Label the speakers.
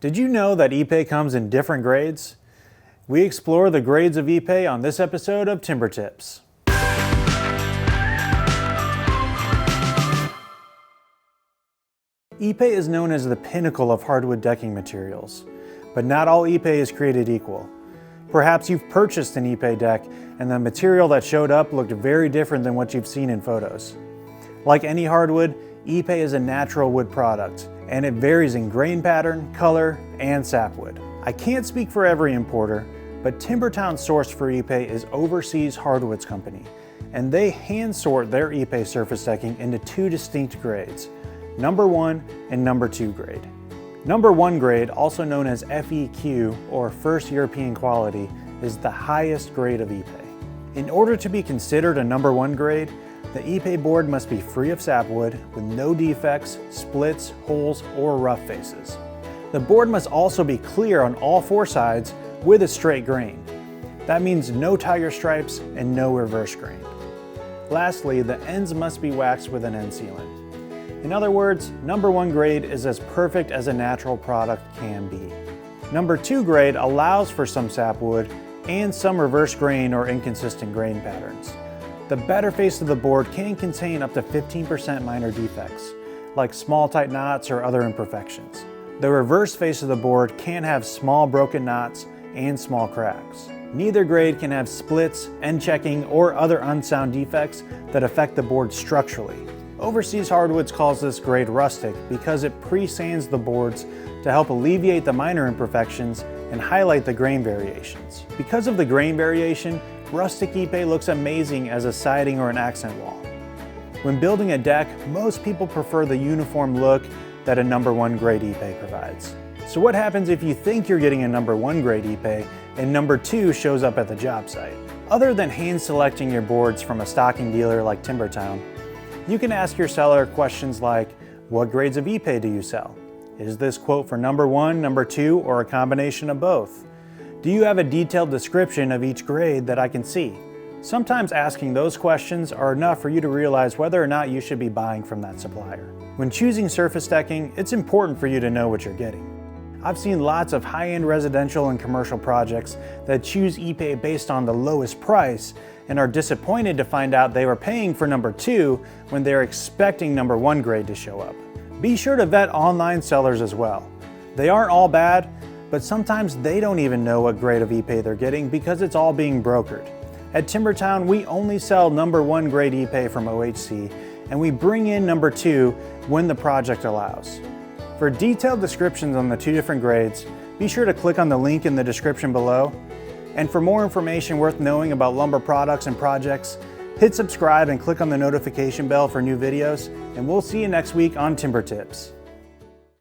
Speaker 1: Did you know that Ipe comes in different grades? We explore the grades of Ipe on this episode of TimberTips. Ipe is known as the pinnacle of hardwood decking materials, but not all Ipe is created equal. Perhaps you've purchased an Ipe deck and the material that showed up looked very different than what you've seen in photos. Like any hardwood, Ipe is a natural wood product, and it varies in grain pattern, color, and sapwood. I can't speak for every importer, but TimberTown's source for Ipe is Overseas Hardwoods Company, and they hand sort their Ipe surface decking into two distinct grades, number 1 and number 2 grade. Number 1 grade, also known as FEQ or First European Quality, is the highest grade of Ipe. In order to be considered a number 1 grade, the Ipe board must be free of sapwood with no defects, splits, holes, or rough faces. The board must also be clear on all 4 sides with a straight grain. That means no tiger stripes and no reverse grain. Lastly, the ends must be waxed with an end sealant. In other words, number 1 grade is as perfect as a natural product can be. Number 2 grade allows for some sapwood and some reverse grain or inconsistent grain patterns. The better face of the board can contain up to 15% minor defects, like small tight knots or other imperfections. The reverse face of the board can have small broken knots and small cracks. Neither grade can have splits, end checking, or other unsound defects that affect the board structurally. Overseas Hardwoods calls this grade rustic because it pre-sands the boards to help alleviate the minor imperfections and highlight the grain variations. Because of the grain variation, rustic Ipe looks amazing as a siding or an accent wall. When building a deck, most people prefer the uniform look that a number 1 grade Ipe provides. So what happens if you think you're getting a number 1 grade Ipe and number 2 shows up at the job site? Other than hand selecting your boards from a stocking dealer like TimberTown, you can ask your seller questions like, what grades of Ipe do you sell? Is this quote for number 1, number 2, or a combination of both? Do you have a detailed description of each grade that I can see? Sometimes asking those questions are enough for you to realize whether or not you should be buying from that supplier. When choosing surface decking, it's important for you to know what you're getting. I've seen lots of high-end residential and commercial projects that choose Ipe based on the lowest price and are disappointed to find out they were paying for number 2 when they're expecting number 1 grade to show up. Be sure to vet online sellers as well. They aren't all bad, but sometimes they don't even know what grade of Ipe they're getting because it's all being brokered. At TimberTown, we only sell number 1 grade Ipe from OHC, and we bring in number 2 when the project allows. For detailed descriptions on the 2 different grades, be sure to click on the link in the description below. And for more information worth knowing about lumber products and projects, hit subscribe and click on the notification bell for new videos, and we'll see you next week on TimberTips.